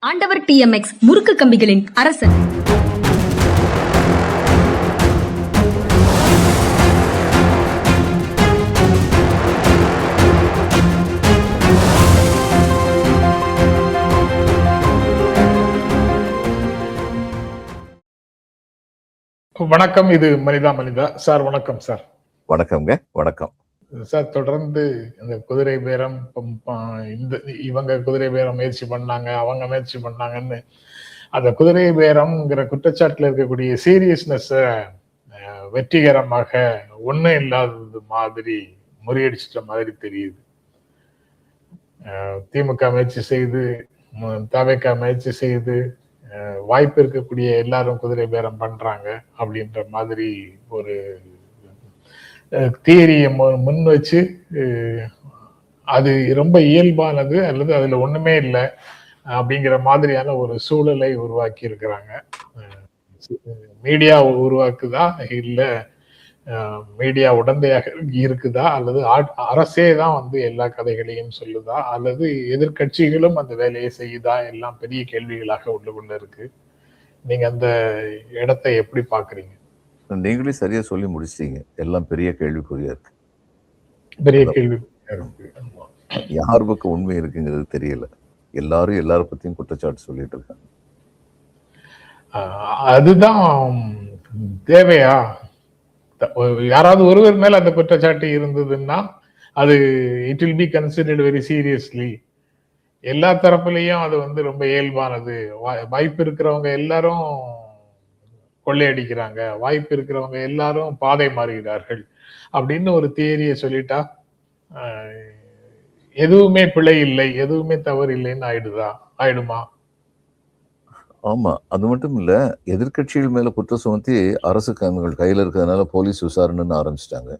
ஆண்டவர் டிஎம்எக்ஸ் முறுக்கு கம்பிகளின் அரசன். வணக்கம். இது மனிதா சார். வணக்கம் சார். வணக்கம்ங்க. வணக்கம் சார். தொடர்ந்து இந்த குதிரை பேரம், இவங்க குதிரை பேரம் முயற்சி பண்ணாங்க, அவங்க முயற்சி பண்ணாங்கன்னு அந்த குதிரை பேரம்ங்கிற குற்றச்சாட்டுல இருக்கக்கூடிய சீரியஸ்னஸ் வெற்றிகரமாக ஒண்ணும் இல்லாதது மாதிரி முறியடிச்சிட்ட மாதிரி தெரியுது. திமுக முயற்சி செய்து, தவிக முயற்சி செய்து, வாய்ப்பு இருக்கக்கூடிய எல்லாரும் குதிரை பேரம் பண்றாங்க அப்படின்ற மாதிரி ஒரு தியரியை முன் வச்சு அது ரொம்ப இயல்பானது அல்லது அதுல ஒண்ணுமே இல்லை அப்படிங்கிற மாதிரியான ஒரு சூழலை உருவாக்கி இருக்கிறாங்க. மீடியா உருவாக்குதா இல்ல மீடியா உடந்தையாக இருக்குதா அல்லது அரசே தான் வந்து எல்லா கதைகளையும் சொல்லுதா அல்லது எதிர்கட்சிகளும் அந்த வேலையை செய்யுதா, எல்லாம் பெரிய கேள்விகளாக உள்ளுக்குள்ள இருக்கு. நீங்க அந்த இடத்தை எப்படி பாக்குறீங்க? நீங்களே சரியா சொல்லி முடிச்சிட்டீங்க. எல்லாம் பெரிய கேள்விக்குறியா இருக்கு. பெரிய கேள்வி இருக்கு. யார் பக்கம் உண்மை இருக்குங்கிறது தெரியல. எல்லாரும் எல்லார பத்தியும் குற்றச்சாட்டு சொல்லிட்டு இருக்காங்க. அதுதான் தேவையா? யாராவது ஒருவர் மேல அந்த குற்றச்சாட்டு இருந்ததுன்னா அது it will be considered very seriously. எல்லா தரப்புலையும் அது வந்து ரொம்ப இயல்பானது. வாய்ப்பு இருக்கிறவங்க எல்லாரும் கொள்ளையடிக்கிறாங்க, வாய்ப்பு இருக்கிறவங்க எல்லாரும் பாதை மாறுகிறார்கள் அப்படின்னு ஒரு தியரியை சொல்லிட்டா எதுவுமே பிழை இல்லை, எதுவுமே தவறு இல்லைன்னு ஆயிடுமா? ஆமா, அது மட்டும் இல்ல, எதிர்கட்சிகள் மேல குற்றம் சுமத்தி அரசு கையில இருக்கிறதுனால போலீஸ் விசாரணைன்னு ஆரம்பிச்சிட்டாங்க.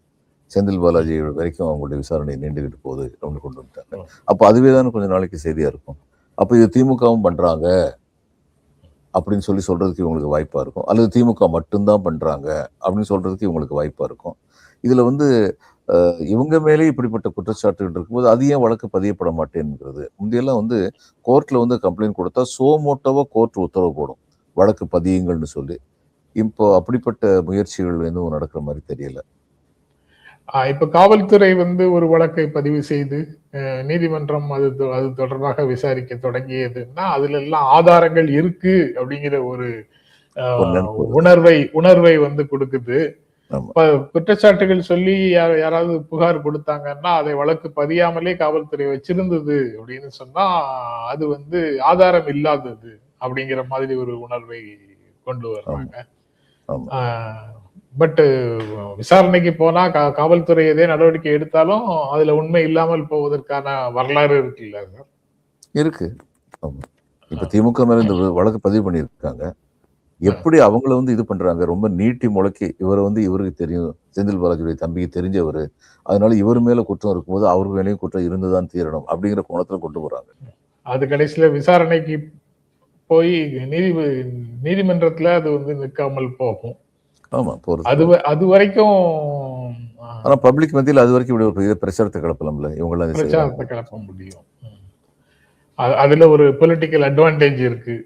செந்தில் பாலாஜி வரைக்கும் அவங்களுடைய விசாரணை நீண்டுகிட்டு போகுது அப்படின்னு கொண்டு வந்துட்டாங்க. அப்ப அதுவே தானே கொஞ்ச நாளைக்கு செய்தியா இருக்கும். அப்ப இது திமுகவும் பண்றாங்க அப்படின்னு சொல்றதுக்கு இவங்களுக்கு வாய்ப்பா இருக்கும், அல்லது திமுக மட்டும்தான் பண்றாங்க அப்படின்னு சொல்றதுக்கு இவங்களுக்கு வாய்ப்பா இருக்கும். இதுல வந்து இவங்க மேலே இப்படிப்பட்ட குற்றச்சாட்டுகள் இருக்கும்போது அது ஏன் வழக்கு பதியப்பட மாட்டேங்கிறது? முந்தையெல்லாம் வந்து கோர்ட்ல வந்து கம்ப்ளைண்ட் கொடுத்தா சோமோட்டோவா கோர்ட் உத்தரவு போடும், வழக்கு பதியுங்கள்னு சொல்லி. இப்போ அப்படிப்பட்ட முயற்சிகள் எதுவும் நடக்கிற மாதிரி தெரியல. இப்ப காவல்துறை வந்து ஒரு வழக்கை பதிவு செய்து நீதிமன்றம் அது தொடர்பாக விசாரிக்க தொடங்கியதுன்னா அதுல எல்லாம் ஆதாரங்கள் இருக்கு அப்படிங்கிற ஒரு உணர்வை வந்து கொடுக்குது. குற்றச்சாட்டுகள் சொல்லி யாராவது புகார் கொடுத்தாங்கன்னா அதை வழக்கு பதியாமலே காவல்துறை வச்சிருந்தது அப்படின்னு சொன்னா அது வந்து ஆதாரம் இல்லாதது அப்படிங்கிற மாதிரி ஒரு உணர்வை கொண்டு வர்றாங்க. பட் விசாரணைக்கு போனா காவல்துறை எதே நடவடிக்கை எடுத்தாலும் அதுல உண்மை இல்லாமல் போவதற்கான வரலாறு இருக்குல்ல சார்? இருக்கு. இப்ப திமுக மேல இந்த வழக்கு பதிவு பண்ணியிருக்காங்க. எப்படி அவங்கள வந்து இது பண்றாங்க, ரொம்ப நீட்டி முளைக்கி இவரை வந்து இவருக்கு தெரியும், செந்தில் பாலாஜியுடைய தம்பிக்கு தெரிஞ்சவர், அதனால இவர் மேல குற்றம் இருக்கும்போது அவருக்கு மேலேயும் குற்றம் இருந்துதான் தீரணும் அப்படிங்கிற கோணத்துல கொண்டு போறாங்க. அது கடைசியில விசாரணைக்கு போய் நீதிமன்றத்துல அது வந்து நிற்காமல் போகும். ஆமா, அது வரைக்கும். ஆனா பப்ளிக் மத்தியில் அது வரைக்கும் இப்படி ஒரு பிரச்சாரத்தை கிளப்பலாம்ல, இவங்களாம் பிரச்சாரத்தை கிளப்ப முடியும். அதுல ஒரு பொலிட்டிக்கல் அட்வான்டேஜ் இருக்கு.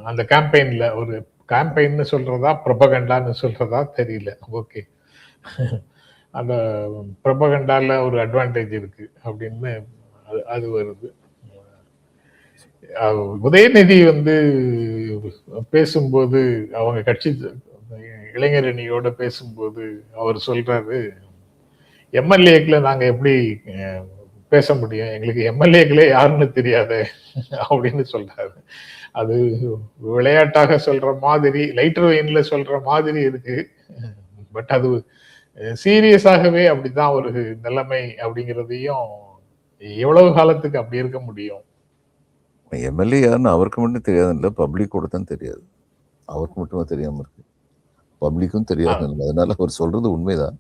அந்த கேம்பெயின்ல ஒரு கேம்பெயின்னு சொல்றதா ப்ரொபகண்டான்னு சொல்றதா தெரியல. ஓகே, அந்த ப்ரொபகண்டால ஒரு அட்வான்டேஜ் இருக்கு அப்படின்னு அது வருது. உதயநிதி வந்து பேசும்போது, அவங்க கட்சி இளைஞரணியோட பேசும்போது அவர் சொல்றாரு, எம்எல்ஏக்களை நாங்க எப்படி பேச முடியும், எங்களுக்கு எம்எல்ஏக்களே யாருன்னு தெரியாது அப்படின்னு சொல்றாரு. அது விளையாட்டாக சொல்ற மாதிரி, லைட்டர் வெயின்ல சொல்ற மாதிரி இருக்கு. பட் அது சீரியஸாகவே அப்படிதான் ஒரு நிலைமை அப்படிங்கிறதையும் எவ்வளவு காலத்துக்கு அப்படி இருக்க முடியும்? எம்எல்ஏ யாருன்னு அவருக்கு மட்டும் தெரியாது இல்லை, பப்ளிக் கூட தான் தெரியாது. அவருக்கு மட்டுமே தெரியாம இருக்கு, பப்ளிக்கும் தெரியாது. அதனால அவர் சொல்றது உண்மைதான்.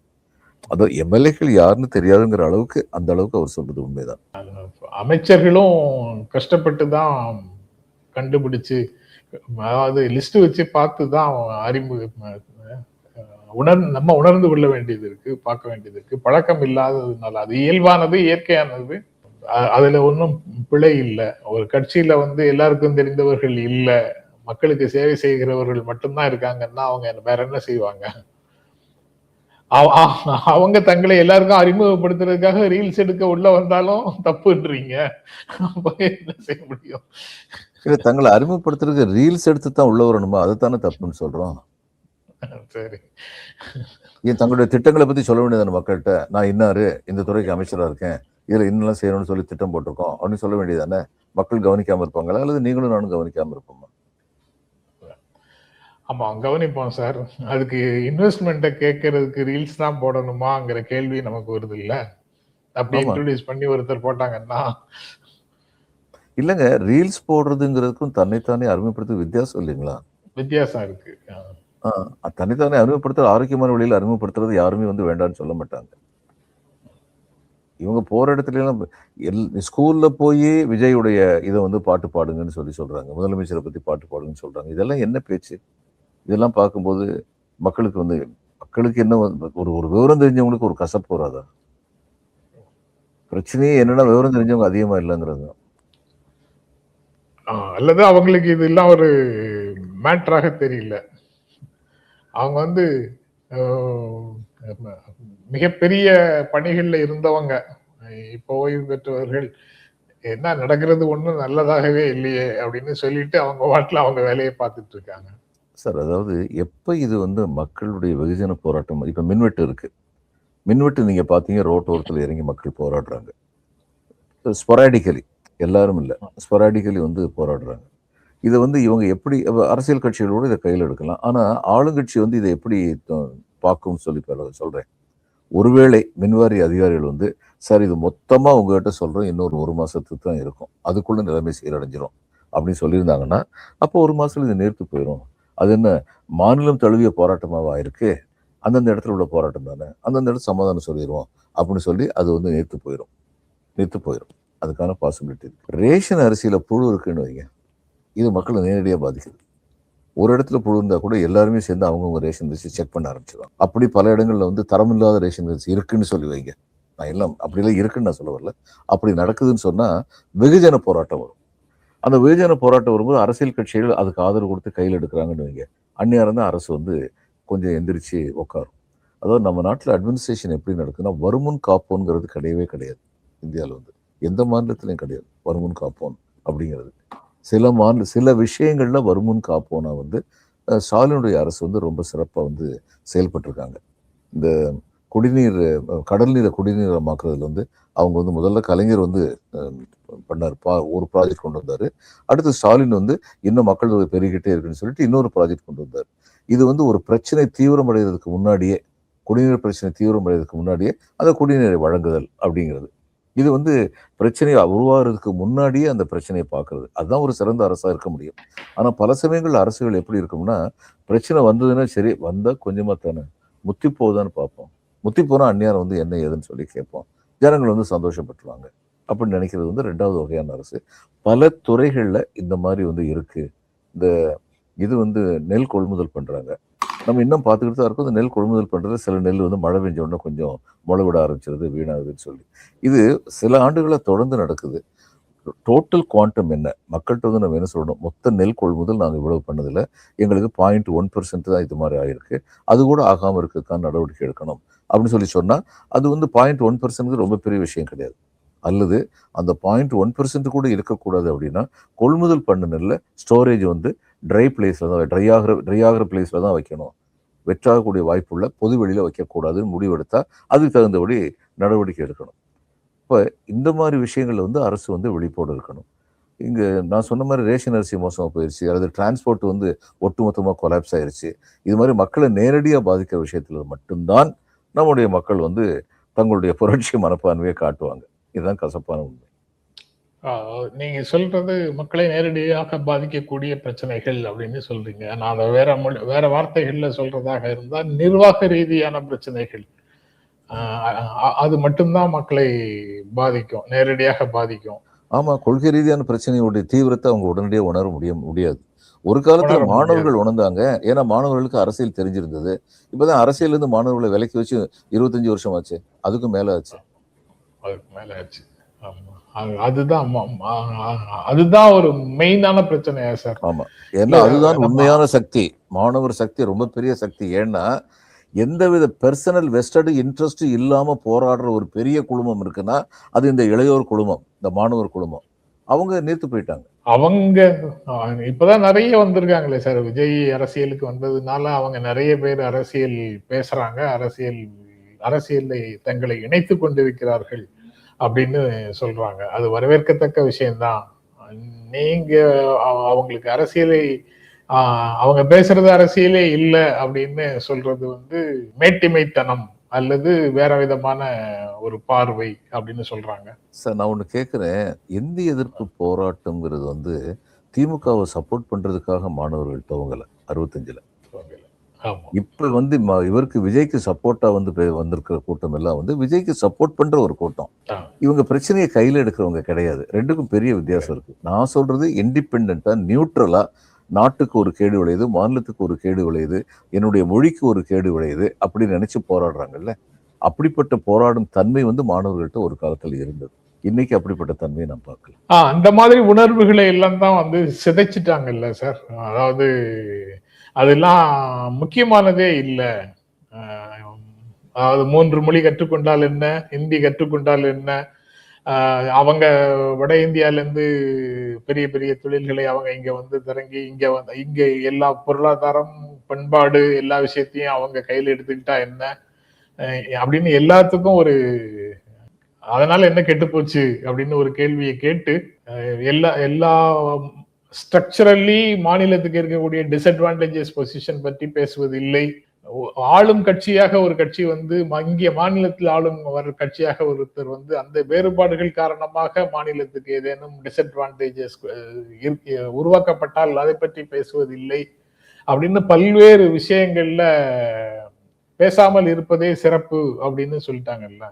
அதான் எம்எல்ஏக்கள் யாருன்னு தெரியாதுங்கிற அளவுக்கு, அந்த அளவுக்கு அவர் சொல்றது உண்மைதான். அமைச்சர்களும் கஷ்டப்பட்டு தான் கண்டுபிடிச்சு, அதாவது லிஸ்ட் வச்சு பார்த்து தான் நம்ம உணர்ந்து கொள்ள வேண்டியது இருக்கு, பார்க்க வேண்டியது இருக்கு. பழக்கம் இல்லாததுனால அது இயல்பானது, இயற்கையானது. அதுல ஒன்றும் பிழை இல்லை. ஒரு கட்சியில வந்து எல்லாருக்கும் தெரிந்தவர்கள் இல்ல, மக்களுக்கு சேவை செய்கிறவர்கள் மட்டும்தான் இருக்காங்கன்னா அவங்க வேற என்ன செய்வாங்க? அவங்க தங்களை எல்லாருக்கும் அறிமுகப்படுத்துறதுக்காக ரீல்ஸ் எடுக்க உள்ள வந்தாலும் தப்புன்றீங்க. அப்ப என்ன செய்ய முடியும்? இல்ல, தங்களை அறிமுகப்படுத்துறதுக்கு ரீல்ஸ் எடுத்து தான் உள்ள வரணுமா? அதுதானே தப்புன்னு சொல்றோம். சரி. ஏன் தங்களுடைய திட்டங்களை பத்தி சொல்ல வேண்டியதான மக்கள்கிட்ட? நான் இன்னாரு இந்த துறைக்கு அமைச்சரா இருக்கேன், இதுல இன்னெல்லாம் செய்யணும்னு சொல்லி திட்டம் போட்டிருக்கோம் அப்படின்னு சொல்ல வேண்டியதானே? மக்கள் கவனிக்காம இருப்பாங்களா, அல்லது நீங்களும் நானும் கவனிக்காம இருப்போமா? ஆமா, கவனிப்போம் சார். அதுக்கு இன்வெஸ்ட்மெண்ட்டை கேட்கறதுக்கு ரீல்ஸ் தான் போடணுமாங்கிற கேள்வி நமக்கு வருது இல்ல? அப்படி ஆமா. இன்ட்ரோடியூஸ் பண்ணி ஒருத்தர் போட்டாங்கன்னா இல்லங்க, ரீல்ஸ் போடுறதுங்கிறதுக்கும் தன்னைத்தானே அறிமுகப்படுத்த வித்தியாசம் இல்லைங்களா? வித்தியாசம் இருக்கு. தன்னைத்தானே அறிமுகப்படுத்த ஆரோக்கியமான வழியில் அறிமுகப்படுத்துறது யாருமே வந்து வேண்டாம்னு சொல்ல மாட்டாங்க. இவங்க போற இடத்துல எல்லாம் ஸ்கூல்ல போய் விஜயுடைய இதை வந்து பாட்டு பாடுங்கன்னு சொல்றாங்க, முதலமைச்சரை பத்தி பாட்டு பாடுங்கன்னு சொல்றாங்க. இதெல்லாம் என்ன பேச்சு? இதெல்லாம் பார்க்கும்போது மக்களுக்கு என்ன ஒரு ஒரு விவரம் தெரிஞ்சவங்களுக்கு ஒரு கசப்பு வராதா? பிரச்சனையே என்னன்னா விவரம் தெரிஞ்சவங்க அதிகமா இல்லைங்கிறது. அல்லது அவங்களுக்கு இதெல்லாம் ஒரு மேட்டராக தெரியல. அவங்க வந்து மிகப்பெரிய பணிகள்ல இருந்தவங்க, இப்போ ஓய்வு பெற்றவர்கள், என்ன நடக்கிறது ஒண்ணும் நல்லதாகவே இல்லையே அப்படின்னு சொல்லிட்டு அவங்க வாட்டில் அவங்க வேலையை பார்த்துட்டு இருக்காங்க. சார், அதாவது எப்ப இது வந்து மக்களுடைய வெகுஜன போராட்டம், இப்ப மின்வெட்டு இருக்கு, மின்வெட்டு நீங்க பாத்தீங்க, ரோட்டோரத்தில் இறங்கி மக்கள் போராடுறாங்க. ஸ்பொராடிக்கலி, எல்லாரும் இல்லை, ஸ்பொராடிக்கலி வந்து போராடுறாங்க. இதை வந்து இவங்க எப்படி அரசியல் கட்சிகளோடு இதை கையில் எடுக்கலாம். ஆனா ஆளுங்கட்சி வந்து இதை எப்படி பார்க்கும்னு சொல்லி சொல்றேன். ஒருவேளை மின்வாரி அதிகாரிகள் வந்து, சார் இது மொத்தமா உங்ககிட்ட சொல்றோம், இன்னொரு 1 மாசத்துக்கு தான் இருக்கும், அதுக்குள்ள நிலைமை சீரடைஞ்சிரும் அப்படின்னு சொல்லியிருந்தாங்கன்னா, அப்போ 1 மாசத்துல இது நேர்த்து போயிடும். அது என்ன மாநிலம் தழுவிய போராட்டமாவா இருக்கு? அந்தந்த இடத்துல உள்ள போராட்டம் தானே, அந்தந்த இடத்துல சமாதானம் சொல்லிடுவோம் அப்படின்னு சொல்லி அது வந்து நேர்த்து போயிடும். அதுக்கான பாசிபிலிட்டி இருக்கு. ரேஷன் அரிசியில புழு இருக்குன்னு வைங்க, இது மக்களை நேரடியாக பாதிக்குது. ஒரு இடத்துல புழு இருந்தா கூட எல்லாருமே சேர்ந்து அவங்கவுங்க ரேஷன் அரிசி செக் பண்ண ஆரம்பிச்சிடும். அப்படி பல இடங்கள்ல வந்து தரமில்லாத ரேஷன் அரிசி இருக்குன்னு சொல்லி வைங்க. நான் எல்லாம் அப்படிலாம் இருக்குன்னு நான் சொல்ல வரல. அப்படி நடக்குதுன்னு சொன்னா வெகுஜன போராட்டம் வரும். அந்த வெகுஜன போராட்டம் வரும்போது அரசியல் கட்சிகள் அதுக்கு ஆதரவு கொடுத்து கையில் எடுக்கிறாங்கன்னு வைங்க, அந்நியாரம் தான் அரசு வந்து கொஞ்சம் எந்திரிச்சு உட்காரும். அதாவது நம்ம நாட்டில் அட்மினிஸ்ட்ரேஷன் எப்படி நடக்குதுன்னா, வருமுன் காப்போங்கிறது கிடையவே கிடையாது. இந்தியாவில் வந்து எந்த மாநிலத்திலையும் கிடையாது வருமுன் காப்போன் அப்படிங்கிறது. சில விஷயங்கள்ல வருமுன் காப்போனா வந்து ஸ்டாலினுடைய அரசு வந்து ரொம்ப சிறப்பாக வந்து செயல்பட்டிருக்காங்க. இந்த கடல் நீரை குடிநீரமாக்குறதுல வந்து அவங்க வந்து முதல்ல கலைஞர் வந்து பண்ணார், ஒரு ப்ராஜெக்ட் கொண்டு வந்தாரு. அடுத்து ஸ்டாலின் வந்து இன்னும் மக்கள் தொகை பெருகிட்டே இருக்குன்னு சொல்லிட்டு இன்னொரு ப்ராஜெக்ட் கொண்டு வந்தார். இது வந்து ஒரு பிரச்சனை தீவிரமடைகிறதுக்கு முன்னாடியே, குடிநீர் பிரச்சனை தீவிரமடைகிறதுக்கு முன்னாடியே அந்த குடிநீரை வழங்குதல் அப்படிங்கிறது, இது வந்து பிரச்சனையை உருவாகிறதுக்கு முன்னாடியே அந்த பிரச்சனையை பார்க்கறது, அதுதான் ஒரு சிறந்த அரசா இருக்க முடியும். ஆனா பல சமயங்கள் அரசுகள் எப்படி இருக்கும்னா, பிரச்சனை வந்ததுன்னா சரி வந்தா கொஞ்சமா தானே, முத்தி போகுதான்னு பார்ப்போம், முத்தி போனா அந்நியாரம் வந்து என்ன ஏதுன்னு சொல்லி கேட்போம், ஜனங்கள் வந்து சந்தோஷப்பட்டுருவாங்க அப்படின்னு நினைக்கிறது வந்து 2வது வகையான அரசு. பல துறைகள்ல இந்த மாதிரி வந்து இருக்கு. இந்த இது வந்து நெல் கொள்முதல் பண்றாங்க, நம்ம இன்னும் பார்த்துக்கிட்டு தான் இருக்கோம். இந்த நெல் கொள்முதல் பண்றது, சில நெல் வந்து மழை பெஞ்ச உடனே கொஞ்சம் முளை விட ஆரம்பிச்சிருது, வீணாகுதுன்னு சொல்லி இது சில ஆண்டுகளாக தொடர்ந்து நடக்குது. டோட்டல் குவாண்டம் என்ன, மக்கள்கிட்ட வந்து நம்ம என்ன சொல்லணும், மொத்த நெல் கொள்முதல் நாங்கள் இவ்வளவு பண்ணதில்லை, எங்களுக்கு 0.1% தான் இது மாதிரி ஆயிருக்கு, அது கூட ஆகாமல் இருக்கிறதுக்கான நடவடிக்கை எடுக்கணும் அப்படின்னு சொல்லி சொன்னால் அது வந்து 0.1% ரொம்ப பெரிய விஷயம் கிடையாது. அல்லது அந்த 0.1% கூட இருக்கக்கூடாது அப்படின்னா, கொள்முதல் பண்ண நெல்லை ஸ்டோரேஜ் வந்து ட்ரை பிளேஸில் தான், ட்ரை ஆகிற பிளேஸில் தான் வைக்கணும், வெற்றாகக்கூடிய வாய்ப்புள்ள பொது வெளியில் வைக்கக்கூடாதுன்னு முடிவெடுத்தால் அதுக்கு தகுந்தபடி நடவடிக்கை எடுக்கணும். இப்போ இந்த மாதிரி விஷயங்கள்ல வந்து அரசு வந்து விழிப்போடு இருக்கணும். இங்கே நான் சொன்ன மாதிரி ரேஷன் அரிசி மோசமாக போயிடுச்சு, அல்லது டிரான்ஸ்போர்ட் வந்து ஒட்டுமொத்தமாக கொலாப்ஸ் ஆயிடுச்சு, இது மாதிரி மக்களை நேரடியாக பாதிக்கிற விஷயத்தில் மட்டும்தான் நம்முடைய மக்கள் வந்து தங்களுடைய புரட்சி மனப்பான்மையை காட்டுவாங்க. இதுதான் கசப்பான உண்மை. நீங்க சொல்றது மக்களை நேரடியாக பாதிக்கக்கூடிய பிரச்சனைகள் அப்படின்னு சொல்றீங்க. நான் அதை வேற வார்த்தைகள்ல சொல்றதாக இருந்தால் நிர்வாக ரீதியான பிரச்சனைகள், அது மட்டும்தான் மக்களை பாதிக்கும், நேரடியாக பாதிக்கும். ஆமா, கொள்கை ரீதியான பிரச்சனையுடைய தீவிரத்தை அவங்க உடனடியாக உணர முடியாது. ஒரு காலத்துல மாணவர்கள் உணர்ந்தாங்க, ஏன்னா மாணவர்களுக்கு அரசியல் தெரிஞ்சிருந்தது. இப்பதான் அரசியல் இருந்து மாணவர்களை விலக்கி வச்சு 25 வருஷம் ஆச்சு, அதுக்கும் மேல ஆச்சு. அதுக்கு மேல ஆச்சு. ஆமா, அதுதான் அதுதான் ஒரு மெயினான பிரச்சனையா சார்? ஆமா, ஏன்னா அதுதான் உண்மையான சக்தி. மாணவர் சக்தி ரொம்ப பெரிய சக்தி. ஏன்னா எந்தவித பெர்சனல் வெஸ்டட் இன்ட்ரெஸ்ட் இல்லாம போராடுற ஒரு பெரிய குழுமம் இருக்குன்னா அது இந்த இளையோர் குழுமம், இந்த மாணவர் குழுமம். அவங்க நீர்த்து போயிட்டாங்க. அவங்க இப்பதான் நிறைய வந்திருக்காங்களே சார். விஜய் அரசியலுக்கு வந்ததுனால அவங்க நிறைய பேர் அரசியல் பேசுறாங்க, அரசியலை தங்களை இணைத்துக் கொண்டிருக்கிறார்கள் அப்படின்னு சொல்றாங்க. அது வரவேற்கத்தக்க விஷயம்தான். நீங்க அவங்களுக்கு அரசியலை அவங்க பேசுறது அரசியலே இல்ல அப்படின்னு சொல்றது மேட்டிமைத்தனம் அல்லது வேற விதமான ஒரு பார்வை அப்படின்னு சொல்றாங்க. சார், நான் ஒண்ணு கேட்கிறேன். இந்திய எதிர்ப்பு போராட்டம்ங்கிறது திமுகவை சப்போர்ட் பண்றதுக்காக மாணவர்கள் துவங்கல 65ல. இப்ப இவருக்கு விஜய்க்கு சப்போர்ட்டா வந்திருக்கிற கூட்டம் எல்லாம் விஜய்க்கு சப்போர்ட் பண்ற ஒரு கூட்டம். இவங்க பிரச்சனையை கையில எடுக்கிறவங்க கிடையாது. ரெண்டுக்கும் பெரிய வித்தியாசம் இருக்கு. நான் சொல்றது இண்டிபெண்டா, நியூட்ரலா, நாட்டுக்கு ஒரு கேடு விளையுது, மாநிலத்துக்கு ஒரு கேடு விளையுது, என்னுடைய மொழிக்கு ஒரு கேடு விளையுது அப்படின்னு நினைச்சு போராடுறாங்கல்ல. அப்படிப்பட்ட போராடும் தன்மை மாணவர்கள்ட்ட ஒரு காலத்துல இருந்தது. இன்னைக்கு அப்படிப்பட்ட தன்மையை நான் பார்க்கல. அந்த மாதிரி உணர்வுகளை எல்லாம் தான் சிதைச்சிட்டாங்கல்ல சார். அதாவது அதெல்லாம் முக்கியமானதே இல்லை. அதாவது 3 மொழி கற்றுக்கொண்டால் என்ன, ஹிந்தி கற்றுக்கொண்டால் என்ன, அவங்க வட இந்தியால இருந்து பெரிய பெரிய தொழில்களை அவங்க இங்க தொடங்கி இங்க எல்லா பொருளாதாரம், பண்பாடு, எல்லா விஷயத்தையும் அவங்க கையில எடுத்துக்கிட்டா என்ன அப்படின்னு எல்லாத்துக்கும் அதனால என்ன கெட்டு போச்சு அப்படின்னு ஒரு கேள்வியை கேட்டு எல்லா ஸ்ட்ரக்சரலி மாநிலத்துக்கு இருக்கக்கூடிய டிஸ்அட்வான்டேஜஸ் பொசிஷன் பற்றி பேசுவது இல்லை. ஆளும் கட்சியாக ஒரு கட்சி இங்கே மாநிலத்தில் ஆளும் கட்சியாக ஒருத்தர் அந்த வேறுபாடுகள் காரணமாக மாநிலத்துக்கு ஏதேனும் டிஸ்அட்வான்டேஜஸ் உருவாக்கப்பட்டால் அதை பற்றி பேசுவதில்லை அப்படின்னு பல்வேறு விஷயங்கள்ல பேசாமல் இருப்பதே சிறப்பு அப்படின்னு சொல்லிட்டாங்கல்ல.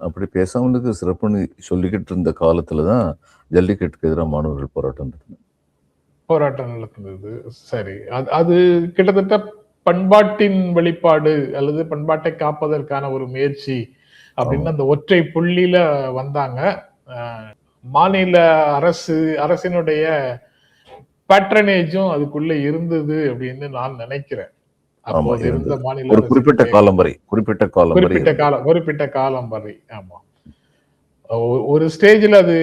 அப்படி பேசாமலுக்கு சிறப்புன்னு சொல்லிக்கிட்டு இருந்த காலத்துலதான் ஜல்லிக்கட்டுக்கு எதிராக மாணவர்கள் போராட்டம் நடந்தது. சரி, அது கிட்டத்தட்ட பண்பாட்டின் வெளிப்பாடு அல்லது பண்பாட்டை காப்பதற்கான ஒரு முயற்சி அப்படின்னு அந்த ஒற்றை புள்ளியில வந்தாங்க. மாநில அரசினுடைய பேட்ரனேஜும் அதுக்குள்ள இருந்தது அப்படின்னு நான் நினைக்கிறேன். குறிப்பிட்ட காலம் வரை. ஆமா, ஒரு ஸ்டேஜ்ல அது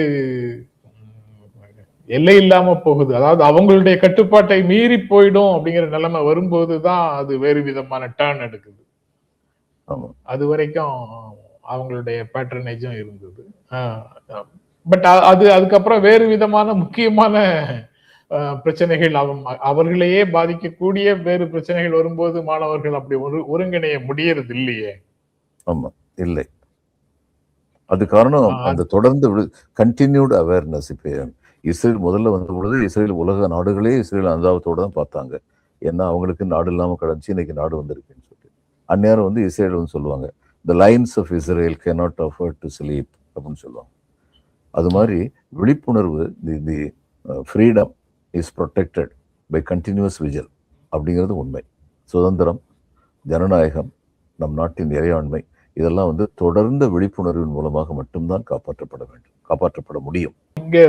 எல்லை இல்லாம போகுது. அதாவது அவங்களுடைய கட்டுப்பாட்டை மீறி போயிடும் அப்படிங்கிற நிலைமை வரும்போதுதான் அது வேறு விதமான டர்ன் எடுக்குது. அது வரைக்கும் அவங்களுடைய பேட்ரனேஜும் இருந்தது. பட் அதுக்கப்புறம் வேறு விதமான முக்கியமான பிரச்சனைகள், அவர்களையே பாதிக்கக்கூடிய வேறு பிரச்சனைகள் வரும்போது மாணவர்கள் அப்படி ஒருங்கிணைய முடியறது இல்லையே. ஆமா, இல்லை. அது காரணம் அந்த தொடர்ந்து கண்டினியூட் அவேர்னஸ். இப்ப இஸ்ரேல் முதல்ல வந்த பொழுது இஸ்ரேல் உலக நாடுகளே இஸ்ரேல் அனுதாபத்தோட தான் பார்த்தாங்க. ஏன்னா அவங்களுக்கு நாடு இல்லாம கிடந்துச்சு, இன்னைக்கு நாடு வந்திருக்குன்னு சொல்லிட்டு. அந்நேரம் இஸ்ரேல் சொல்லுவாங்க, the lines of Israel cannot afford to sleep அப்படின்னு சொல்லுவாங்க. அது மாதிரி விழிப்புணர்வு, the freedom is protected by continuous vigil அப்படிங்கிறது உண்மை. சுதந்திரம், ஜனநாயகம், நம் நாட்டின் இறையாண்மை இதெல்லாம் தொடர்ந்த விழிப்புணர்வின் மூலமாக மட்டும்தான் காப்பாற்றப்பட முடியும். இங்க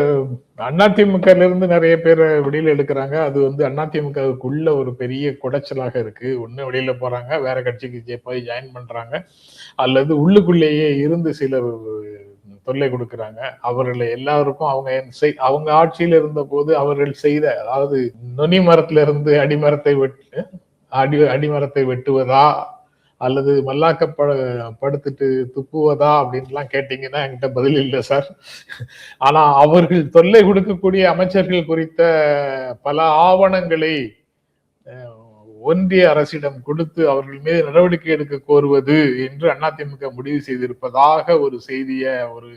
அதிமுக இருந்து நிறைய பேரை வெளியில எடுக்கிறாங்க. அது அதிமுகவுக்குள்ள ஒரு பெரிய குடைச்சலாக இருக்கு. ஒண்ணு வெளியில போறாங்க, வேற கட்சிக்கு போய் ஜாயின் பண்றாங்க, அல்லது உள்ளுக்குள்ளேயே இருந்து சிலர் தொல்லை கொடுக்கறாங்க. அவர்களை எல்லாருக்கும் அவங்க ஆட்சியில இருந்த போது அவர்கள் செய்த, அதாவது நுனி மரத்துல இருந்து அடிமரத்தை வெட்டுவதா அல்லது மல்லாக்கப்படுத்திட்டு துப்புவதா அப்படின்லாம் கேட்டீங்கன்னா என்கிட்ட பதில் இல்லை சார். ஆனா அவர்கள் தொல்லை கொடுக்கக்கூடிய அமைச்சர்கள் குறித்த பல ஆவணங்களை ஒன்றிய அரசிடம் கொடுத்து அவர்கள் மீது நடவடிக்கை எடுக்க கோருவது என்று அதிமுக முடிவு செய்திருப்பதாக ஒரு செய்திய ஒரு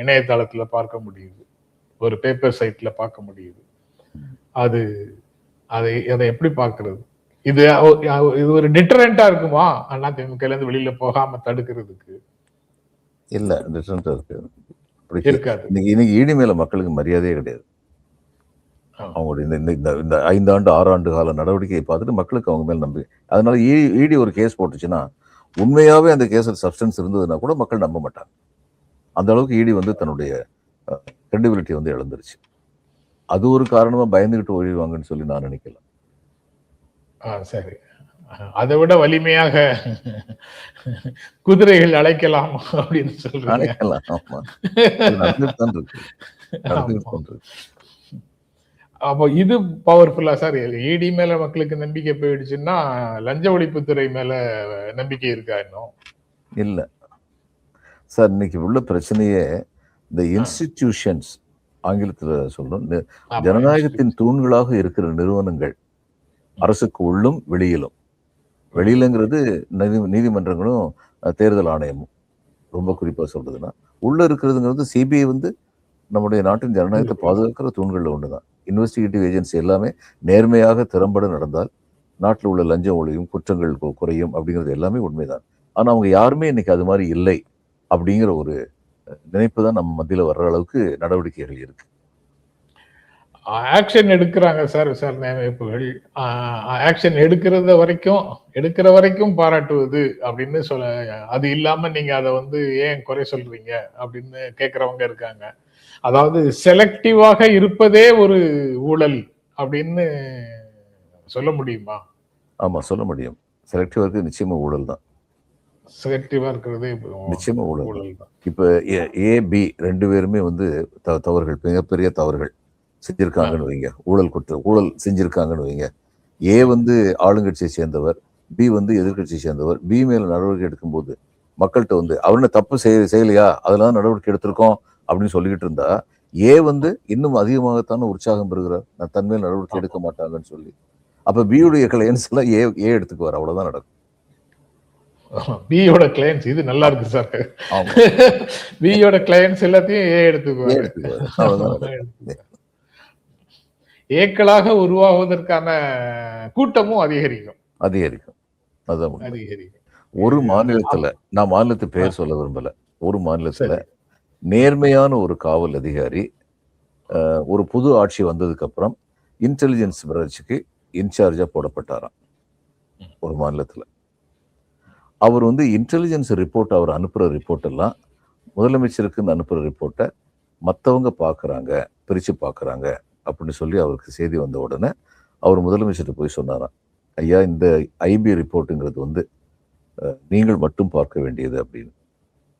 இணையதளத்துல பார்க்க முடியுது, ஒரு பேப்பர் சைட்ல பார்க்க முடியுது. அதை எப்படி பார்க்கிறது? இது ஒரு டிட்டரண்டா இருக்குமா அதிமுக இருந்து வெளியில போகாம தடுக்கிறதுக்கு? இல்ல, டிட்டரண்டா இருக்காது. இன்னைக்கு ஈடி மேல மக்களுக்கு மரியாதையே கிடையாது. அவங்களுடைய இந்த 5 ஆண்டு 6 ஆண்டு கால நடவடிக்கையை பார்த்துட்டு மக்களுக்கு அவங்க மேல நம்பி, அதனால ஈடி ஒரு கேஸ் போட்டுச்சுன்னா உண்மையாவே அந்த கேஸ்ல சப்ஸ்டன்ஸ் இருந்ததுன்னா கூட மக்கள் நம்ப மாட்டாங்க. அந்த அளவுக்கு இடி வந்து தன்னுடைய கிரெடிபிலிட்டி வந்து இழந்துருச்சு. அது ஒரு காரணமா பயந்துகிட்டு ஒழிவாங்கன்னு சொல்லி நான் நினைக்கல. சரி. அதை விட வலிமையாக குதிரைகள் அழைக்கலாம் அப்படின்னு சொல்றீங்க. நினைக்கலாம். ஆமா, அது நடந்துட்டு தான் இருக்கு. நடந்துட்டு தான் இருக்கு. அப்போ இது பவர்ஃபுல்லா சார்? இடி மேல மக்களுக்கு நம்பிக்கை போயிடுச்சுன்னா லஞ்ச ஒழிப்புத்துறை மேல நம்பிக்கை இருக்கா இன்னும்? இல்ல சார், இன்னைக்கு உள்ள பிரச்சனையே இந்த இன்ஸ்டிடியூஷன்ஸ், ஆங்கிலத்துல சொல்லணும், ஜனநாயகத்தின் தூண்களாக இருக்கிற நிறுவனங்கள், அரசுக்கு உள்ளும் வெளியிலும். வெளியிலங்கிறது நீதிமன்றங்களும் தேர்தல் ஆணையமும், ரொம்ப குறிப்பா சொல்றதுன்னா. உள்ள இருக்கிறதுங்கிறது சிபிஐ வந்து நம்முடைய நாட்டின் ஜனநாயகத்தை பாதுகாக்கிற தூண்கள்ல ஒண்ணுதான். இன்வெஸ்டிகேட்டிவ் ஏஜென்சி எல்லாமே நேர்மையாக திறம்பட நடந்தால் நாட்டில் உள்ள லஞ்சம் ஒழியும், குற்றங்கள் குறையும் அப்படிங்கிறது எல்லாமே உண்மைதான். ஆனா அவங்க யாருமே இன்னைக்கு அது மாதிரி இல்லை அப்படிங்கிற ஒரு நினைப்பு தான் நம்ம மத்தியில வர்ற அளவுக்கு நடவடிக்கைகள் இருக்கு. ஆக்ஷன் எடுக்கிறாங்க சார் விசாரணை அமைப்புகள். ஆக்ஷன் எடுக்கிற வரைக்கும் பாராட்டுவது அப்படின்னு சொல்ல, அது இல்லாம நீங்க அதை வந்து ஏன் குறை சொல்றீங்க அப்படின்னு கேட்கறவங்க இருக்காங்க. அதாவது செலக்டிவாக இருப்பதே ஒரு ஊழல் அப்படின்னு சொல்ல முடியுமா? ஆமா, சொல்ல முடியும். செலக்டிவா இருக்கு, நிச்சயமா ஊழல் தான். செலக்டிவா இருக்கிறதே நிச்சயமா ஊழல் தான். இப்ப ஏ பி ரெண்டு பேருமே வந்து தவறுகள், மிகப்பெரிய தவறுகள் செஞ்சிருக்காங்கன்னு வைங்க, ஊழல் செஞ்சிருக்காங்கன்னு வைங்க. ஏ வந்து ஆளுங்கட்சியை சேர்ந்தவர், பி வந்து எதிர்கட்சியை சேர்ந்தவர். பி மேல நடவடிக்கை எடுக்கும்போது மக்கள்கிட்ட வந்து அவரு தப்பு செய்யலையா, அதெல்லாம் நடவடிக்கை எடுத்திருக்கோம் அப்படின்னு சொல்லிக்கிட்டு இருந்தா, ஏ வந்து இன்னும் அதிகமாகத்தான உற்சாகம் பெறுகிறார், நான் தன்மேல் நடவடிக்கை எடுக்க மாட்டாங்கன்னு சொல்லி. அப்ப பியுடைய கிளையன்ஸ் எல்லாம் ஏ எடுத்துக்குவார். அவ்வளவுதான் நடக்கும். பியோட கிளையன்ஸ், இது நல்லா இருக்கு சார். பியோட கிளையன்ஸ் எல்லாத்தையும் ஏ எடுத்துக்குவார். ஏக்களாக உருவாகுவதற்கான கூட்டமும் அதிகரிக்கும். அதான் அதிகரிக்கும். ஒரு மாநிலத்துல, நான் மாநிலத்து பெயர் சொல்ல விரும்பல, ஒரு மாநிலத்துல நேர்மையான ஒரு காவல் அதிகாரி ஒரு புது ஆட்சி வந்ததுக்கு அப்புறம் இன்டெலிஜென்ஸ் பிரான்ச்சுக்கு இன்சார்ஜா போடப்பட்டாராம் ஒரு மாநிலத்துல. அவர் வந்து இன்டெலிஜென்ஸ் ரிப்போர்ட், அவர் அனுப்புற ரிப்போர்ட் எல்லாம் முதலமைச்சருக்கு அனுப்புற ரிப்போர்ட்டை மற்றவங்க பார்க்குறாங்க, பிரித்து பார்க்குறாங்க அப்படின்னு சொல்லி அவருக்கு செய்தி வந்த உடனே அவர் முதலமைச்சர்கிட்ட போய் சொன்னாராம், ஐயா இந்த ஐபி ரிப்போர்ட்டுங்கிறது வந்து நீங்கள் மட்டும் பார்க்க வேண்டியது அப்படின்னு.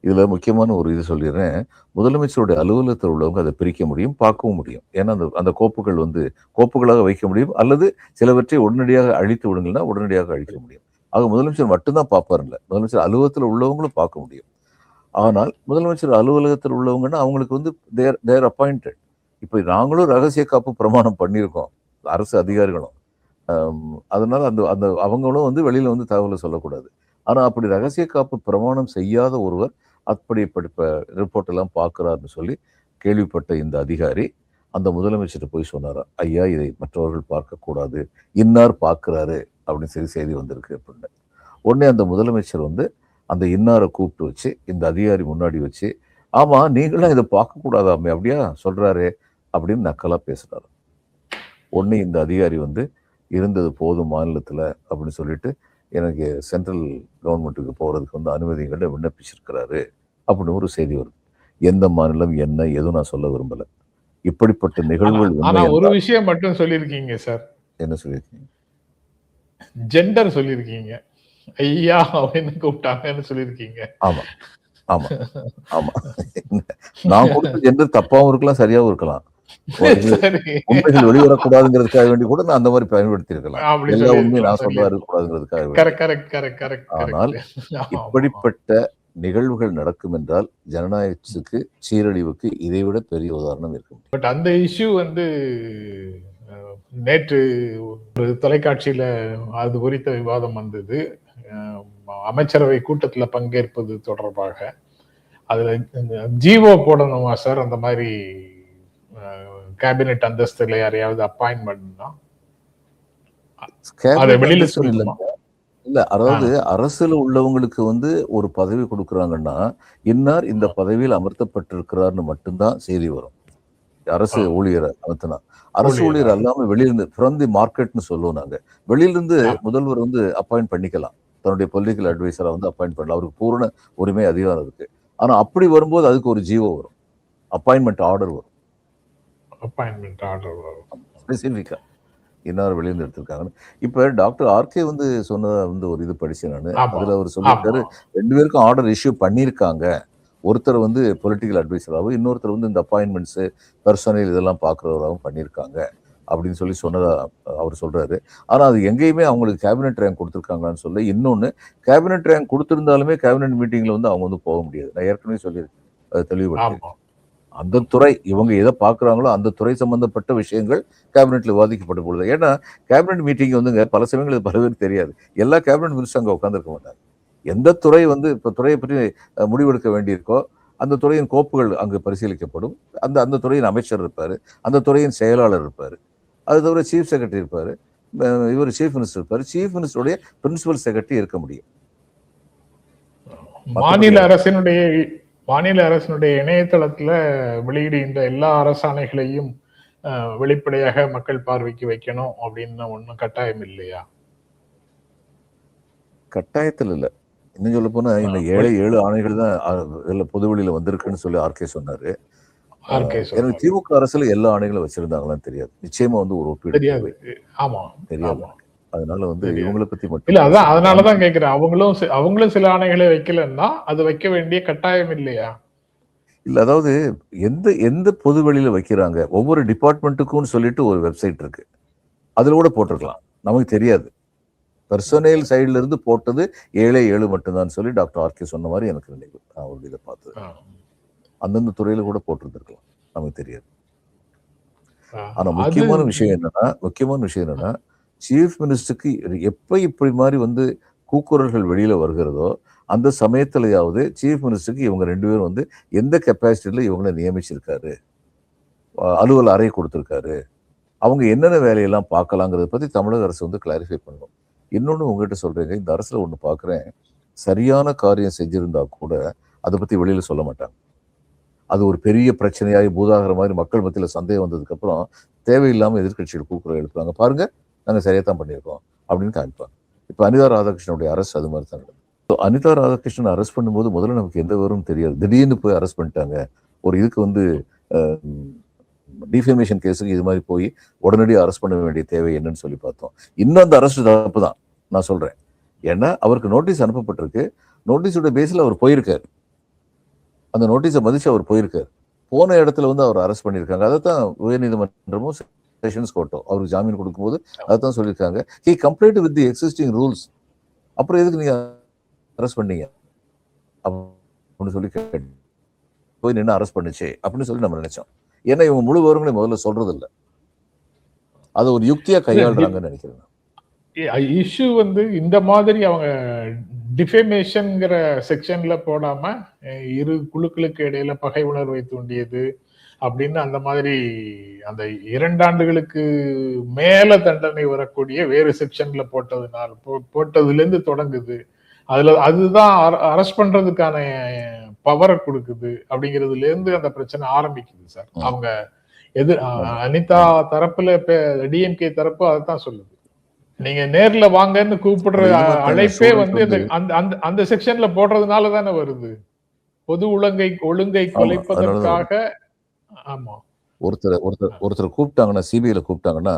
இதில் முக்கியமான ஒரு இது சொல்லிடுறேன், முதலமைச்சருடைய அலுவலகத்தில் உள்ளவங்க அதை பிரிக்க முடியும், பார்க்கவும் முடியும். ஏன்னா அந்த கோப்புகள் வந்து கோப்புகளாக வைக்க முடியும், அல்லது சிலவற்றை உடனடியாக அழித்து விடுங்கன்னா உடனடியாக அழிக்க முடியும். ஆக முதலமைச்சர் மட்டும்தான் பார்ப்பாருல்ல, முதலமைச்சர் அலுவலகத்தில் உள்ளவங்களும் பார்க்க முடியும். ஆனால் முதலமைச்சர் அலுவலகத்தில் உள்ளவங்கன்னா அவங்களுக்கு வந்து தேர் அப்பாயிண்டட். இப்போ நாங்களும் ரகசிய காப்பு பிரமாணம் பண்ணியிருக்கோம், அரசு அதிகாரிகளும். அதனால அந்த அவங்களும் வந்து வெளியில வந்து தகவலை சொல்லக்கூடாது. ஆனால் அப்படி ரகசிய காப்பு பிரமாணம் செய்யாத ஒருவர் அப்படிப்பட்ட ரிப்போர்ட் எல்லாம் பார்க்கிறார்னு சொல்லி கேள்விப்பட்ட இந்த அதிகாரி அந்த முதலமைச்சர்கிட்ட போய் சொன்னாரா, ஐயா இதை மற்றவர்கள் பார்க்கக்கூடாது, இன்னார் பார்க்கிறாரு அப்படின்னு சொல்லி செய்தி வந்திருக்கு அப்படின்னு. உடனே அந்த முதலமைச்சர் வந்து அந்த இன்னாரை கூப்பிட்டு வச்சு இந்த அதிகாரி முன்னாடி வச்சு, ஆமா நீங்களாம் இதை பார்க்கக்கூடாதாமே, அப்படியா சொல்றாரு அப்படின்னு நக்கலா பேசுறாரு. உடனே இந்த அதிகாரி வந்து இருந்தது போதும் மாநிலத்துல அப்படின்னு சொல்லிட்டு எனக்கு சென்ட்ரல் கவர்மெண்ட்டுக்கு போறதுக்கு வந்து அனுமதிகளை விண்ணப்பிச்சிருக்கிறாரு அப்படின்னு ஒரு செய்தி வருது. எந்த மாநிலம் என்ன எதுவும் நான் சொல்ல விரும்பல. இப்படிப்பட்ட நிகழ்வுகள் ஒரு விஷயம் மட்டும் சொல்லியிருக்கீங்க சார். என்ன சொல்லியிருக்கீங்க? ஜெண்டர் சொல்லியிருக்கீங்க, ஐயா அப்படின்னு கூப்பிட்டாங்கன்னு சொல்லியிருக்கீங்க. ஆமா ஆமா ஆமா நான் கொடுத்த ஜெண்டர் தப்பாவும் இருக்கலாம், சரியாவும் இருக்கலாம். உண்மைகள் வெளிவரக்கூடாதுங்கிறதுக்காக வேண்டி கூட நான் அந்த மாதிரி பயன்படுத்தி இருக்கலாம். எல்லா உண்மையும் நான் சொல்ல இருக்கக்கூடாதுங்கிறதுக்காக. ஆனால் இப்படிப்பட்ட நிகழ்வுகள் நடக்கும் என்றால் ஜனநாயகத்துக்கு, சீரழிவுக்கு இதைவிட பெரிய உதாரணம் இருக்கும். பட் அந்த இஷ்யூ வந்து நேற்று ஒரு தொலைக்காட்சியில அது குறித்த விவாதம் வந்தது. அமைச்சரவை கூட்டத்துல பங்கேற்பது தொடர்பாக அதுல ஜிஓ போடணுமா சார், அந்த மாதிரி கேபினெட் அந்தஸ்துல யாரையாவது அப்பாயின்மெண்ட்னா வெளியில சொல்லலாமா? இல்ல, அதாவது அரசுல உள்ளவங்களுக்கு வந்து ஒரு பதவி கொடுக்குறாங்கன்னா இன்னார் இந்த பதவியில் அமர்த்தப்பட்டிருக்கிறார்னு மட்டும்தான் செய்தி வரும். அரசு ஊழியரை அமர்த்தினா. அரசு ஊழியர் அல்லாம வெளியிலிருந்து ஃப்ரம் தி மார்க்கெட்னு சொல்லுவோம் நாங்க. வெளியிலிருந்து முதல்வர் வந்து அப்பாயிண்ட் பண்ணிக்கலாம், தன்னுடைய பொலிட்டிக்கல் அட்வைசரா வந்து அப்பாயிண்ட் பண்ணலாம், அவருக்கு பூர்ண உரிமை அதிகாரம் இருக்கு. ஆனா அப்படி வரும்போது அதுக்கு ஒரு ஜிஓ வரும், அப்பாயின்மெண்ட் ஆர்டர் வரும், அப்பாயின்மெண்ட் ஆர்டர் வரும். ஸ்பெசிஃபிக்கா இன்னார் வெளியிருந்து எடுத்திருக்காங்கன்னு. இப்ப டாக்டர் ஆர்கே சொன்னதை ஒரு இது படிச்சேன் நானு. ஆமா அதுல அவர் ஆமா சொல்லியிருக்காரு, 2 பேருக்கும் ஆர்டர் இஷ்யூ பண்ணியிருக்காங்க. ஒருத்தர் பொலிட்டிக்கல் அட்வைசராகவும், இன்னொருத்தர் இந்த அப்பாயின்மெண்ட்ஸ் பர்சனல் இதெல்லாம் பார்க்குறவராகவும் பண்ணியிருக்காங்க அப்படின்னு சொன்னதா அவர் சொல்றாரு. ஆனா அது எங்கேயுமே அவங்களுக்கு கேபினெட் ரேங்க் கொடுத்துருக்காங்களான்னு சொல்ல. இன்னொன்னு, கேபினெட் ரேங்க் கொடுத்திருந்தாலுமே கேபினெட் மீட்டிங்ல அவங்க போக முடியாது. நான் ஏற்கனவே சொல்லியிருக்கேன், அதை தெளிவுபடுத்தி. ஆமா அந்த துறை இவங்க எதை பார்க்குறாங்களோ அந்த துறை சம்பந்தப்பட்ட விஷயங்கள் கேபினெட்ல விவாதிக்கப்பட்ட பொழுது. ஏன்னா கேபினெட் மீட்டிங் பல சமயங்கள் இது பல பேருக்கு தெரியாது. எல்லா கேபினெட் மினிஸ்டர் அங்கே உட்காந்துருக்க மாட்டாங்க. எந்த துறை இப்போ துறையை பற்றி முடிவெடுக்க வேண்டியிருக்கோ அந்த துறையின் கோப்புகள் அங்கு பரிசீலிக்கப்படும். அந்த அந்த துறையின் அமைச்சர் இருப்பார், அந்த துறையின் செயலாளர் இருப்பார், அது தவிர சீஃப் செக்ரட்டரி இருப்பார், இவர் சீஃப் மினிஸ்டர் இருப்பார். சீஃப் மினிஸ்டருடைய பிரின்சிபல் செக்ரட்டரி இருக்க முடியும். மாநில அரசினுடைய இணையதளத்துல வெளியிடுகின்ற எல்லா அரசாணைகளையும் வெளிப்படையாக மக்கள் பார்வைக்கு வைக்கணும் அப்படின்னு ஒன்றும் கட்டாயம் இல்லையா? கட்டாயத்தில் இல்லை. இன்னும் சொல்ல போனா இன்னும் 7 ஆணைகள் தான் பொதுவெளியில வந்திருக்குன்னு சொல்லி ஆர்கே சொன்னாரு. எனக்கு திமுக அரசுல எல்லா ஆணைகளும் வச்சிருந்தாங்களான்னு தெரியாது. நிச்சயமா ஒரு ஒப்பீடு தெரியாது. ஆமா தெரியாது. அதனால இவங்களை பத்தி மட்டும் இல்ல, அதான் அதனாலதான் கேக்குறேன். அவங்களும் சில ஆணைகளை வைக்கலன்னா அது வைக்க வேண்டிய கட்டாயம் இல்லையா? இல்ல, அதாவது எந்த பொதுவெளியில வைக்கிறாங்க, ஒவ்வொரு டிபார்ட்மெண்ட்டுக்கும் சொல்லிட்டு ஒரு வெப்சைட் இருக்கு, அதுல கூட போட்டிருக்கலாம், நமக்கு தெரியாது. பர்சனல் சைட்ல இருந்து போட்டது 7 மட்டும்தான் சொல்லி டாக்டர் ஆர்கே சொன்ன மாதிரி எனக்கு நினைவு. நான் ஒரு இதை பார்த்தது அந்தந்த துறையில கூட போட்டிருந்திருக்கலாம், நமக்கு தெரியாது. ஆனா முக்கியமான விஷயம் என்னன்னா சீஃப் மினிஸ்டருக்கு எப்ப இப்படி மாதிரி கூக்குரல்கள் வெளியில வருகிறதோ அந்த சமயத்திலேயாவது சீஃப் மினிஸ்டருக்கு இவங்க 2 பேரும் எந்த கெப்பாசிட்டியில இவங்களை நியமிச்சிருக்காரு, அலுவல் அறை கொடுத்திருக்காரு, அவங்க என்னென்ன வேலையெல்லாம் பார்க்கலாங்கிறத பத்தி தமிழக அரசு கிளாரிஃபை பண்ணணும். இன்னொன்னு உங்ககிட்ட சொல்றேங்க, இந்த அரசுல ஒண்ணு பாக்குறேன், சரியான காரியம் செஞ்சிருந்தா கூட அதை பத்தி வெளியில சொல்ல மாட்டாங்க. அது ஒரு பெரிய பிரச்சனையாகி பூதாகர மாதிரி மக்கள் மத்தியில சந்தேகம் வந்ததுக்கு அப்புறம் தேவையில்லாம எதிர்கட்சிகள் கூக்குரல் எழுப்புறாங்க, பாருங்க நாங்க சரியா தான் பண்ணியிருக்கோம் அப்படின்னு காமிப்பாங்க. இப்ப அனிதா ராதாகிருஷ்ணனுடைய அரசு அது மாதிரி தான் நடந்தது. அனிதா ராதாகிருஷ்ணன் அரெஸ்ட் பண்ணும்போது முதல்ல நமக்கு எந்த விவரமும் தெரியாது. திடீர்னு போய் அரெஸ்ட் பண்ணிட்டாங்க, ஒரு இதுக்கு டிஃபேமேஷன் கேஸுக்கு இது மாதிரி போய் உடனடியாக அரெஸ்ட் பண்ண வேண்டிய தேவை என்னன்னு சொல்லி பார்த்தோம். இன்னும் அந்த அரெஸ்ட் தப்பு தான் நான் சொல்றேன். ஏன்னா அவருக்கு நோட்டீஸ் அனுப்பப்பட்டிருக்கு, நோட்டீஸோட பேஸில் அவர் போயிருக்காரு, அந்த நோட்டீஸை மதிச்சு அவர் போயிருக்காரு. போன இடத்துல அவர் அரெஸ்ட் பண்ணியிருக்காங்க. அதைத்தான் உயர்நீதிமன்றமும் செஷன்ஸ் கோர்ட்டும் அவருக்கு ஜாமீன் கொடுக்கும்போது அதைத்தான் சொல்லியிருக்காங்க, he complaint with the existing rules. அப்புறம் எதுக்கு நீங்க அரெஸ்ட் பண்ணீங்க அப்படின்னு சொல்லி போய் நின்று அரெஸ்ட் பண்ணுச்சு அப்படின்னு சொல்லி நம்ம நினைச்சோம். ஏன்னா இவங்க முழு விவரங்களையும் முதல்ல சொல்றது இல்லை, அதை ஒரு யுக்தியா கையாளுறாங்கன்னு நினைக்கிறேன். இஷ்யூ இந்த மாதிரி அவங்க டிஃபேமேஷன்ங்கிற செக்ஷன்ல போடாம இரு குழுக்களுக்கு இடையில பகை உணர்வை தூண்டியது அப்படின்னு அந்த மாதிரி அந்த 2 ஆண்டுகளுக்கு மேல தண்டனை வரக்கூடிய வேறு செக்ஷன்ல போட்டதுல இருந்து தொடங்குது. அதுதான் அரெஸ்ட் பண்றதுக்கான பவரை கொடுக்குது அப்படிங்கிறதுல இருந்து அந்த பிரச்சனை ஆரம்பிக்குது சார். அவங்க அனிதா தரப்புல டிஎம்கே தரப்பு அதைத்தான் சொல்லுது, நீங்க நேர்ல வாங்கன்னு கூப்பிடுற அழைப்பே அந்த செக்ஷன்ல போடுறதுனால தானே வருது, பொது ஒழுங்கை குலைப்பதற்காக. ஆமா, ஒருத்தர் கூப்பிட்டாங்கன்னா, சிபிஐல கூப்பிட்டாங்கன்னா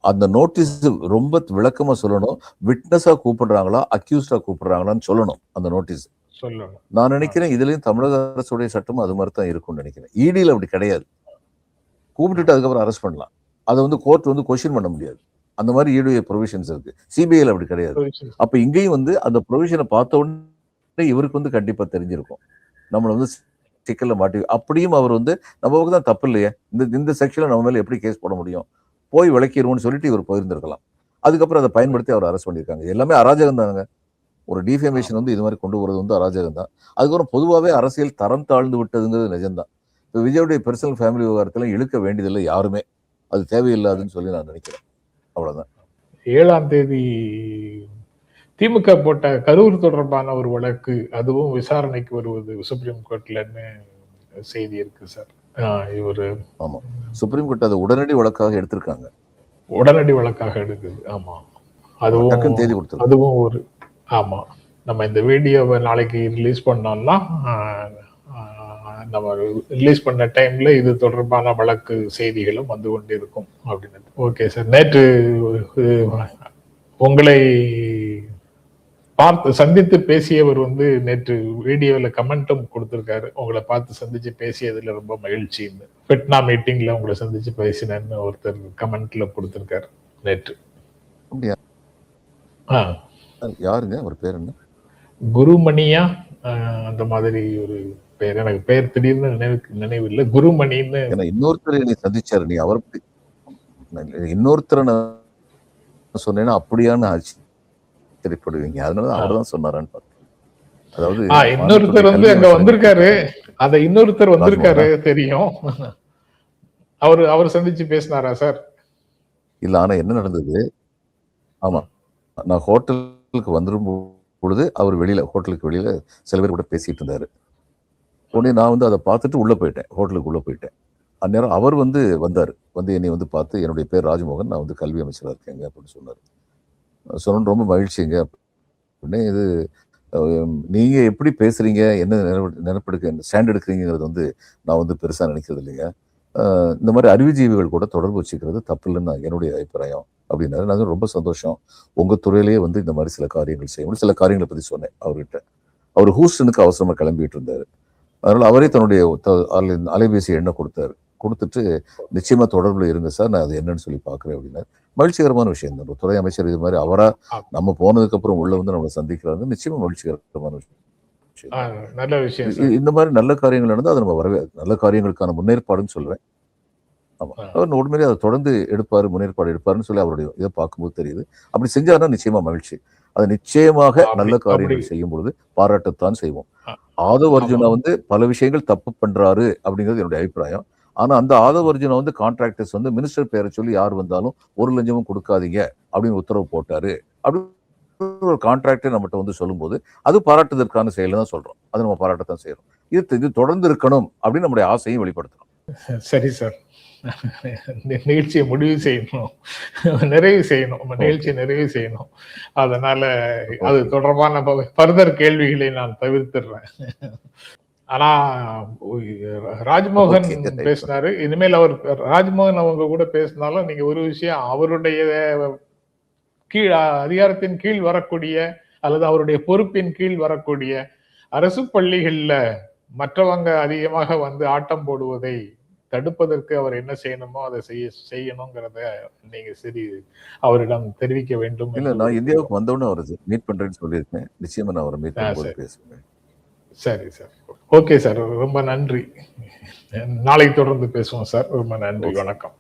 அந்த நோட்டீஸ் ரொம்ப விளக்கமா சொல்லணும், விட்னஸா கூப்பிடுறாங்களா அக்யூஸ்டா கூப்பிடுறாங்களான்னு சொல்லணும் அந்த நோட்டீஸ். நான் நினைக்கிறேன் இதுலயும் தமிழக அரசுடைய சட்டம் அது மாதிரி தான் இருக்கும்னு நினைக்கிறேன். இடியில் அப்படி கிடையாது, கூப்பிட்டுட்டு அதுக்கப்புறம் அரெஸ்ட் பண்ணலாம், அதை கோர்ட் கொஸ்டின் பண்ண முடியாது. அந்த மாதிரி ஈடுடைய ப்ரொவிஷன்ஸ் இருக்கு, சிபிஐல அப்படி கிடையாது. அப்ப இங்கேயும் அந்த ப்ரொவிஷனை பார்த்த உடனே இவருக்கு கண்டிப்பா தெரிஞ்சிருக்கும் நம்மள சிக்கல்ல மாட்டி. அப்படியும் அவர் நமக்கு தான் தப்பு இல்லையே, இந்த செக்ஷன்ல நம்ம மேல எப்படி கேஸ் போட முடியும், போய் விளக்கிடுவோம்னு சொல்லிட்டு இவர் போயிருந்திருக்கலாம். அதுக்கப்புறம் அதை பயன்படுத்தி அவர் அரெஸ்ட் பண்ணியிருக்காங்க. எல்லாமே அராஜகம் தானுங்க. ஒரு டிஃபேமேஷன் இது மாதிரி கொண்டு போறது அராஜகம் தான். அதுக்கப்புறம் பொதுவாகவே அரசியல் தரம் தாழ்ந்து விட்டதுங்கிறது நிஜம்தான். இப்போ விஜயுடைய பர்சனல் ஃபேமிலி விவகாரத்துல இழுக்க வேண்டியதில்லை யாருமே, அது தேவையில்லாதுன்னு சொல்லி நான் நினைக்கிறேன். அவ்வளவுதான். 7ஆம் தேதி திமுக போட்ட கரூர் தொடர்பான ஒரு வழக்கு, அதுவும் விசாரணைக்கு வருவது சுப்ரீம் கோர்ட்லன்னு செய்தி இருக்கு சார். இவரு ஆமா, சுப்ரீம் கோர்ட் அதை உடனடி வழக்காக எடுத்திருக்காங்க, உடனடி வழக்காக எடுக்குது. ஆமா, அதுவும் தேதி கொடுத்து, அதுவும் ஒரு ஆமா, நம்ம இந்த வீடியோவை நாளைக்கு ரிலீஸ் பண்ணோம்னா நம்ம ரிலீஸ் பண்ண டைம்ல இது தொடர்பான வழக்கு செய்திகளும் வந்து கொண்டிருக்கும் அப்படின்னு. ஓகே சார், நேற்று உங்களை பார்த்து சந்தித்து பேசியவர் வந்து நேற்று வீடியோல கமெண்ட்டும் கொடுத்திருக்காரு, உங்களை பார்த்து சந்திச்சு பேசியதுல ரொம்ப மகிழ்ச்சின்னு. பெட்னா மீட்டிங்ல உங்களை சந்திச்சு பேசினேன்னு ஒருத்தர் கமெண்ட்ல கொடுத்திருக்காரு நேற்று. அப்படியா? யாருங்க அவர் பேர் என்ன? குருமணியா அந்த மாதிரி ஒரு பேர், எனக்கு பேர் திடீர்னு நினைவு இல்லை. குருமணின்னு. இன்னொருத்தர் என்னை சந்திச்சாரு, நீ அவர் இன்னொருத்தரை நான் சொன்னேன்னா அப்படியான ஆச்சரியப்படுவீங்க, அதனால அவர் தான் சொன்னாரான்னு பார்த்தேன். அதாவது இன்னொருத்தர் வந்து அங்க வந்திருக்காரு, அந்த இன்னொருத்தர் வந்திருக்காரு தெரியும். அவர் சந்திச்சு பேசினாரா சார்? இல்ல, ஆனா என்ன நடந்தது, ஆமா நான் ஹோட்டலுக்கு வந்துடும் பொழுது அவர் வெளியில, ஹோட்டலுக்கு வெளியில சில பேர் கூட பேசிட்டு இருந்தாரு. உடனே நான் வந்து அதை பார்த்துட்டு உள்ள போயிட்டேன், ஹோட்டலுக்கு உள்ள போயிட்டேன். அந்நேரம் அவர் வந்து வந்தார், வந்து என்னை வந்து பார்த்து, என்னுடைய பேர் ராஜ்மோகன், நான் வந்து கல்வி அமைச்சராக இருக்கேங்க அப்படின்னு சொன்னார். சொன்ன ரொம்ப மகிழ்ச்சிங்க அப்படின்னு. இது நீங்க எப்படி பேசுறீங்க, என்ன நினைப்பெடுக்க ஸ்டாண்ட் எடுக்கிறீங்கிறது வந்து நான் வந்து பெருசா நினைக்கிறது இல்லைங்க. இந்த மாதிரி அறிவுஜீவிகள் கூட தொடர்பு வச்சுக்கிறது தப்பு இல்லைன்னு என்னுடைய அபிப்பிராயம் அப்படின்னாரு. நான் ரொம்ப சந்தோஷம், உங்க துறையிலேயே வந்து இந்த மாதிரி சில காரியங்கள் செய்யணும். சில காரியங்களை பத்தி சொன்னேன் அவர்கிட்ட. அவர் ஹூஸ்டனுக்கு அவசரமா கிளம்பிட்டு இருந்தாரு. அதனால அவரே தன்னுடைய அலைபேசி எண்ணை கொடுத்தாரு. கொடுத்துட்டு நிச்சயமா தொடர்புல இருங்க சார், நான் அது என்னன்னு சொல்லி பாக்குறேன் அப்படின்னாரு. மகிழ்ச்சிகரமான விஷயம் தான். துறை அமைச்சர் இது மாதிரி அவரா நம்ம போனதுக்கு அப்புறம் உள்ள வந்து நம்மளை சந்திக்கிறாங்க, நிச்சயமா மகிழ்ச்சிகரமான விஷயம். நல்ல விஷயம். இந்த மாதிரி நல்ல காரியங்கள் நடந்து அதை நம்ம நல்ல காரியங்களுக்கான முன்னேற்பாடுன்னு சொல்லுவேன். ஆமா, அவர் உண்மையிலே அதை தொடர்ந்து எடுப்பாரு, முன்னேற்பாடு எடுப்பாருன்னு சொல்லி அவருடைய இதை பார்க்கும்போது தெரியுது. அப்படி செஞ்சாருன்னா நிச்சயமா மகிழ்ச்சி. அது நிச்சயமாக நல்ல காரியங்கள் செய்யும் பொழுது பாராட்டத்தான் செய்வோம். ஆதவ் அர்ஜுனா வந்து பல விஷயங்கள் தப்பு பண்றாரு அப்படிங்கிறது என்னுடைய அபிப்பிராயம். ஆனா அந்த ஆதவ் அர்ஜுனா வந்து கான்ட்ராக்டர்ஸ் வந்து மினிஸ்டர் பேரை சொல்லி யார் வந்தாலும் ஒரு லஞ்சமும் கொடுக்காதீங்க அப்படின்னு உத்தரவு போட்டாரு அப்படின்னு ஒரு கான்ட்ராக்டர் நம்மகிட்ட வந்து சொல்லும்போது அது பாராட்டுதற்கான செயல் தான் சொல்றோம். அதை நம்ம பாராட்டத்தான் செய்யறோம். இது தொடர்ந்து இருக்கணும் அப்படின்னு நம்முடைய ஆசையும் வெளிப்படுத்தணும். சரி சார், நிகழ்ச்சியை முடிவு செய்யணும், நிறைவு செய்யணும், நிகழ்ச்சியை நிறைவு செய்யணும். அதனால அது தொடர்பான ஃபர்தர் கேள்விகளை நான் தவிர்த்துடுறேன். ஆனா ராஜ்மோகன் பேசினாரு, இனிமேல் அவர் ராஜ்மோகன் அவங்க கூட பேசினாலும் நீங்க ஒரு விஷயம், அவருடைய அதிகாரத்தின் கீழ் வரக்கூடிய அல்லது அவருடைய பொறுப்பின் கீழ் வரக்கூடிய அரசு பள்ளிகள்ல மற்றவங்க அதிகமாக வந்து ஆட்டம் போடுவதை தடுப்பதற்கு அவர் என்ன செய்யணுமோ அதை செய்யணுங்கிறத நீங்க சரி அவரிடம் தெரிவிக்க வேண்டும். இல்ல, நான் இந்தியாவுக்கு வந்தோடனே அவரை மீட் பண்றேன்னு சொல்லியிருக்கேன். நிச்சயமா நான் அவரை மீட் பண்ணும்போது பேசுவேன். சரி சார், ஓகே சார், ரொம்ப நன்றி. நாளைக்கு தொடர்ந்து பேசுவோம் சார். ரொம்ப நன்றி, வணக்கம்.